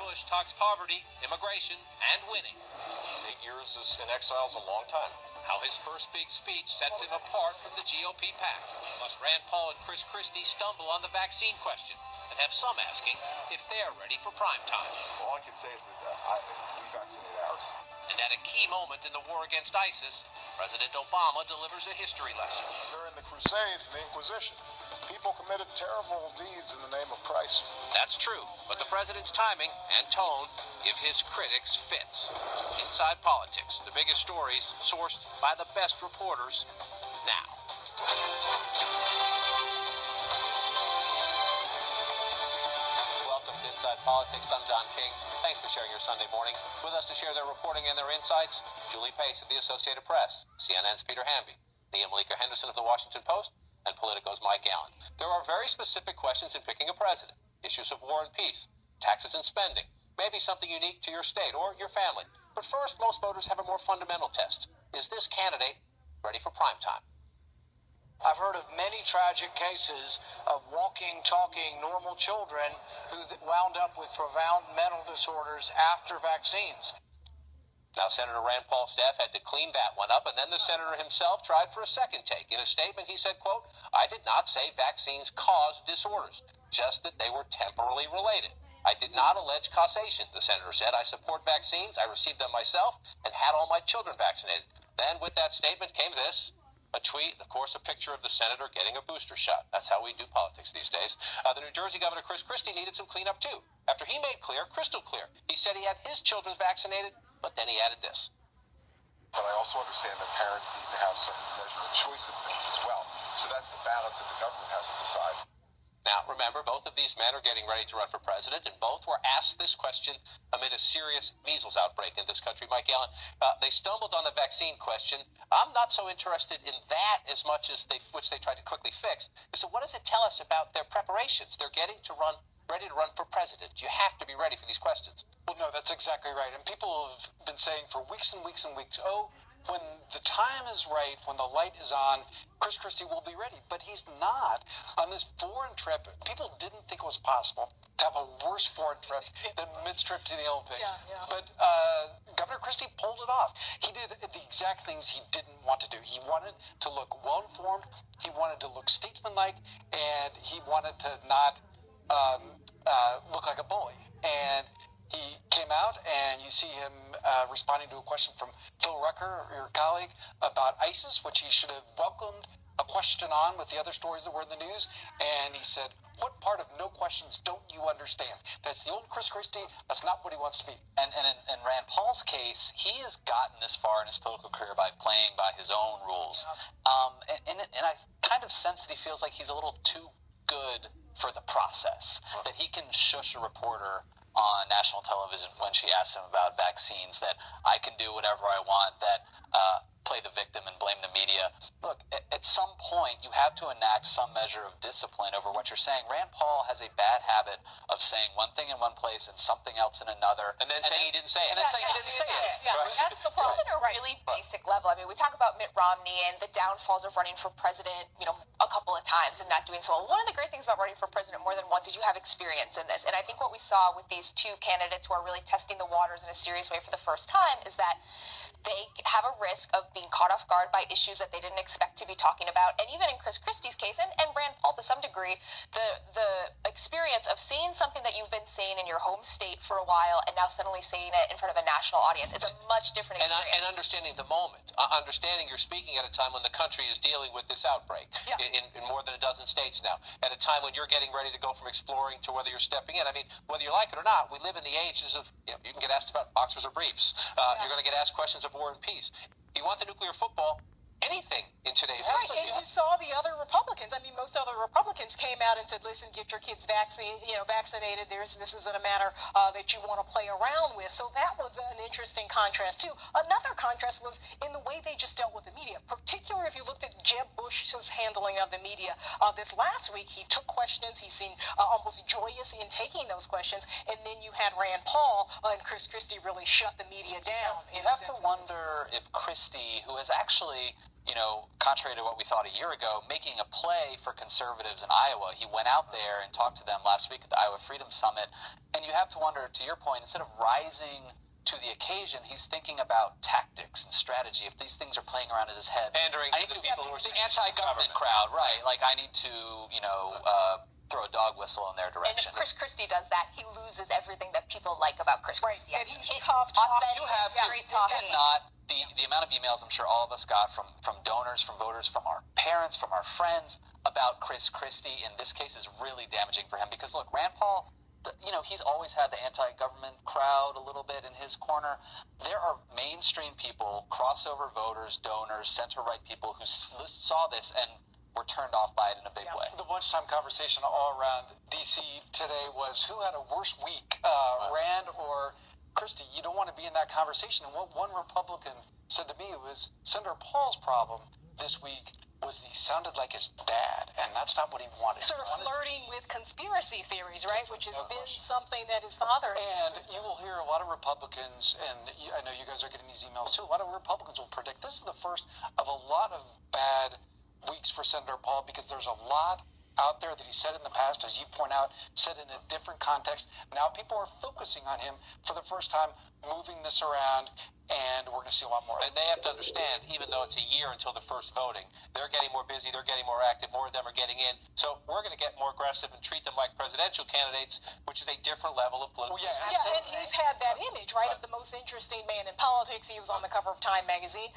Bush talks poverty, immigration, and winning. 8 years in exile is a long time. How his first big speech sets him apart from the GOP pack. Plus, Rand Paul and Chris Christie stumble on the vaccine question and have some asking if they're ready for prime time. All I can say is that we vaccinated ours. And at a key moment in the war against ISIS, President Obama delivers a history lesson. During the Crusades and the Inquisition, people committed terrible deeds in the name of Christ. That's true, but the president's timing and tone give his critics fits. Inside Politics, the biggest stories sourced by the best reporters now. Welcome to Inside Politics. I'm John King. Thanks for sharing your Sunday morning. With us to share their reporting and their insights, Julie Pace of the Associated Press, CNN's Peter Hamby, Nia Malika Henderson of the Washington Post, and Politico's Mike Allen. There are very specific questions in picking a president. Issues of war and peace, taxes and spending, maybe something unique to your state or your family. But first, most voters have a more fundamental test. Is this candidate ready for prime time? I've heard of many tragic cases of walking, talking, normal children who wound up with profound mental disorders after vaccines. Now, Senator Rand Paul's staff had to clean that one up, and then the senator himself tried for a second take. In a statement, he said, quote, "I did not say vaccines caused disorders, just that they were temporally related. I did not allege causation," the senator said. "I support vaccines. I received them myself and had all my children vaccinated." Then with that statement came this. A tweet, and of course a picture of the senator getting a booster shot. That's how we do politics these days. The New Jersey Governor Chris Christie needed some cleanup too. After he made clear, crystal clear, he said he had his children vaccinated, but then he added this. But I also understand that parents need to have some measure of choice in things as well. So that's the balance that the government has to decide. Now, remember, both of these men are getting ready to run for president, and both were asked this question amid a serious measles outbreak in this country. Mike Allen, they stumbled on the vaccine question. I'm not so interested in that as much as which they tried to quickly fix. So what does it tell us about their preparations? They're getting ready to run for president. You have to be ready for these questions. Well, no, that's exactly right. And people have been saying for weeks and weeks and weeks, when the time is right, when the light is on, Chris Christie will be ready. But he's not. On this foreign trip, people didn't think it was possible to have a worse foreign trip than mid-trip to the Olympics. Yeah. But Governor Christie pulled it off. He did the exact things he didn't want to do. He wanted to look well-informed. He wanted to look statesmanlike. And he wanted to not look like a bully. And he came out, and you see him responding to a question from Phil Rucker, your colleague, about ISIS, which he should have welcomed a question on with the other stories that were in the news. And he said, "What part of no questions don't you understand?" That's the old Chris Christie. That's not what he wants to be. And in Rand Paul's case, he has gotten this far in his political career by playing by his own rules. And I kind of sense that he feels like he's a little too good for the process, that he can shush a reporter on national television when she asks him about vaccines, that I can do whatever I want, that play the victim and blame the media. Look, at some point, you have to enact some measure of discipline over what you're saying. Rand Paul has a bad habit of saying one thing in one place and something else in another. And then saying he didn't say it. And then saying he didn't say it. Yeah, Right. that's the problem. Just at a really basic level. I mean, we talk about Mitt Romney and the downfalls of running for president, a couple of times and not doing so well. One of the great things about running for president more than once is you have experience in this. And I think what we saw with these two candidates who are really testing the waters in a serious way for the first time is that they have a risk of being caught off guard by issues that they didn't expect to be talking about. And even in Chris Christie's case, and Rand Paul to some degree, the experience of seeing something that you've been saying in your home state for a while and now suddenly saying it in front of a national audience, it's a much different experience. And understanding the moment, understanding you're speaking at a time when the country is dealing with this outbreak in more than a dozen states now, at a time when you're getting ready to go from exploring to whether you're stepping in. I mean, whether you like it or not, we live in the ages of, you can get asked about boxers or briefs. You're going to get asked questions of war and peace. You want the nuclear football? Anything in today's age. And you saw the other Republicans. I mean, most other Republicans came out and said, "Listen, get your kids vaccinated. This isn't a matter that you want to play around with." So that was an interesting contrast too. Another contrast was in the way they just dealt with the media. Particularly if you looked at Jeb Bush's handling of the media this last week, he took questions. He seemed almost joyous in taking those questions. And then you had Rand Paul and Chris Christie really shut the media down. You have to wonder if Christie, who has actually contrary to what we thought a year ago, making a play for conservatives in Iowa. He went out there and talked to them last week at the Iowa Freedom Summit. And you have to wonder, to your point, instead of rising to the occasion, he's thinking about tactics and strategy. If these things are playing around in his head, pandering to the people who are the anti-government crowd, right? Like, I need to, throw a dog whistle in their direction. And if Chris Christie does that, he loses everything that people like about Chris Christie. And he's tough talking. You have straight talking. Not the amount of emails I'm sure all of us got from donors, from voters, from our parents, from our friends about Chris Christie in this case is really damaging for him. Because look, Rand Paul, he's always had the anti-government crowd a little bit in his corner. There are mainstream people, crossover voters, donors, center-right people who saw this and were turned off by it in a big way. The lunchtime conversation all around D.C. today was who had a worse week, Rand or Christie. You don't want to be in that conversation. And what one Republican said to me was Senator Paul's problem this week was that he sounded like his dad, and that's not what he wanted. Sort of flirting with conspiracy theories, right? Which has been something that his father... And you will hear a lot of Republicans, and I know you guys are getting these emails too, a lot of Republicans will predict this is the first of a lot of bad weeks for Senator Paul, because there's a lot out there that he said in the past, as you point out, said in a different context. Now people are focusing on him for the first time, moving this around, and we're going to see a lot more. And they have to understand, even though it's a year until the first voting, they're getting more busy, they're getting more active, more of them are getting in. So we're going to get more aggressive and treat them like presidential candidates, which is a different level of political Yeah, and he's had that image, right, of the most interesting man in politics. He was on the cover of Time magazine.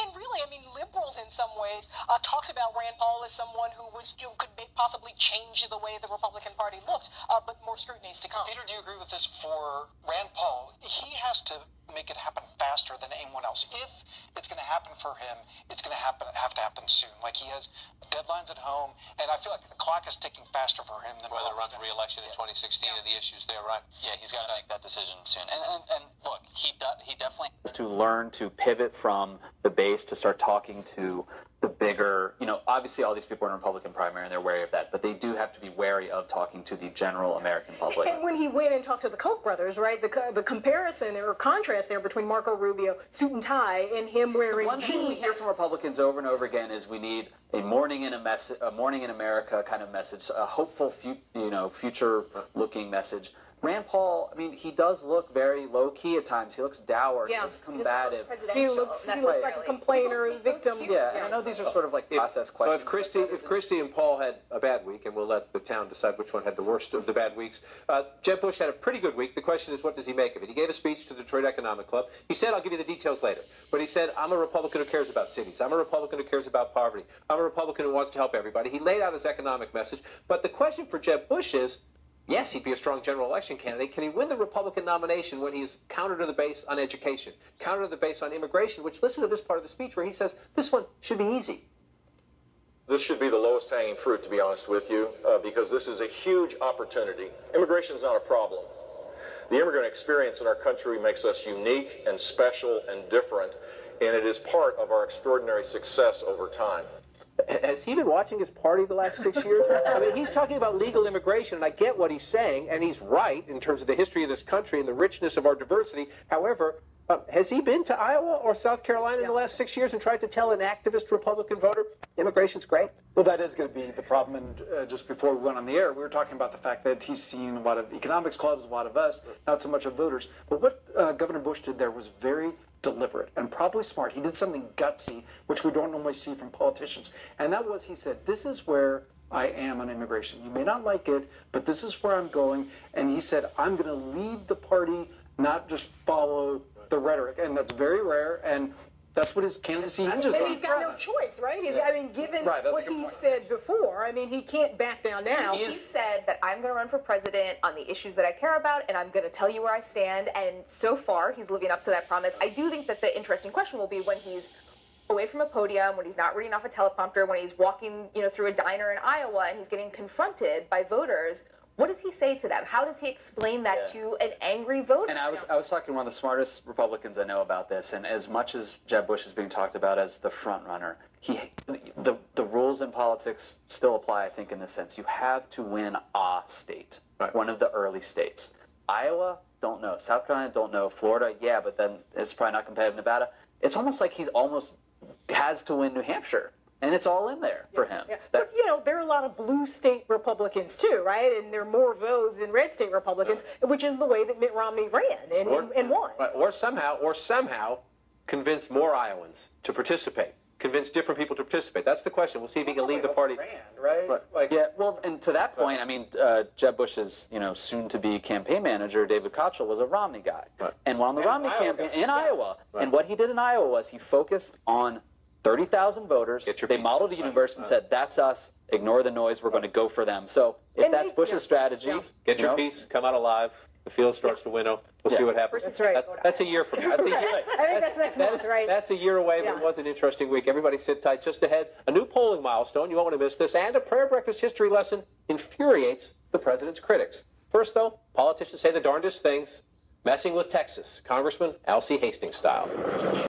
And really, I mean, liberals in some ways talked about Rand Paul as someone who was could possibly change the way the Republican Party looked, but more scrutiny is to come. Peter, do you agree with this? For Rand Paul, he has to make it happen faster than anyone else. If it's going to happen for him, it's going to have to happen soon. Like, he has deadlines at home, and I feel like the clock is ticking faster for him than whether to run for re-election in 2016 and the issues there, right? Yeah, he's got to make that decision soon. And look, he definitely to learn to pivot from the base to start talking to the bigger, obviously all these people are in a Republican primary and they're wary of that, but they do have to be wary of talking to the general American public. And when he went and talked to the Koch brothers, right, the comparison or contrast there between Marco Rubio, suit and tie, and him wearing One thing we hear from Republicans over and over again is we need a morning in America kind of message, a hopeful, future-looking message. Rand Paul, I mean, he does look very low-key at times. He looks dour. He looks combative. He looks like a complainer, a victim. Yeah, and I know these are sort of like process questions. So if Christie and Paul had a bad week, and we'll let the town decide which one had the worst of the bad weeks, Jeb Bush had a pretty good week. The question is, what does he make of it? He gave a speech to the Detroit Economic Club. He said, I'll give you the details later, but he said, I'm a Republican who cares about cities. I'm a Republican who cares about poverty. I'm a Republican who wants to help everybody. He laid out his economic message, but the question for Jeb Bush is, yes, he'd be a strong general election candidate. Can he win the Republican nomination when he's counter to the base on education, counter to the base on immigration, which, listen to this part of the speech where he says, this one should be easy. This should be the lowest hanging fruit, to be honest with you, because this is a huge opportunity. Immigration is not a problem. The immigrant experience in our country makes us unique and special and different, and it is part of our extraordinary success over time. Has he been watching his party the last 6 years? I mean, he's talking about legal immigration, and I get what he's saying, and he's right in terms of the history of this country and the richness of our diversity. However, has he been to Iowa or South Carolina in the last 6 years and tried to tell an activist Republican voter immigration's great? Well, that is going to be the problem. And just before we went on the air, we were talking about the fact that he's seen a lot of economics clubs, a lot of us, not so much of voters. But what Governor Bush did there was very deliberate and probably smart. He did something gutsy, which we don't normally see from politicians. And that was, he said, this is where I am on immigration. You may not like it, but this is where I'm going. And he said, I'm going to lead the party, not just follow the rhetoric. And that's very rare. And that's what his candidacy hinges on. And he's got no choice, right? I mean, given what he said before, I mean, he can't back down now. He said that I'm going to run for president on the issues that I care about, and I'm going to tell you where I stand. And so far, he's living up to that promise. I do think that the interesting question will be when he's away from a podium, when he's not reading off a teleprompter, when he's walking, through a diner in Iowa and he's getting confronted by voters. What does he say to them? How does he explain that to an angry voter? And I was talking to one of the smartest Republicans I know about this, and as much as Jeb Bush is being talked about as the front runner, the rules in politics still apply, I think, in this sense. You have to win a state, one of the early states. Iowa, don't know. South Carolina, don't know. Florida, yeah, but then it's probably not competitive. Nevada, it's almost like he's almost has to win New Hampshire. And it's all in there for him. Yeah. But, you know, there are a lot of blue state Republicans, too, right? And there are more of those than red state Republicans, which is the way that Mitt Romney ran and won. Or somehow convince more Iowans to participate. Convince different people to participate. That's the question. We'll see if he can leave the party. Right? Yeah, well, and to that point, I mean, Jeb Bush's, soon-to-be campaign manager, David Kochel, was a Romney guy. Right. And on the Romney campaign in Iowa, and what he did in Iowa was he focused on 30,000 voters. They modeled a universe and said, that's us. Ignore the noise. We're going to go for them. So if that's Bush's strategy, get your piece, come out alive. The field starts to winnow. We'll see what happens. That's right. That's a year from now. That's a year. I think that's next month, right? That's a year away, but it was an interesting week. Everybody sit tight. Just ahead, a new polling milestone. You won't want to miss this. And a prayer breakfast history lesson infuriates the president's critics. First, though, politicians say the darndest things, messing with Texas. Congressman Alcee Hastings style.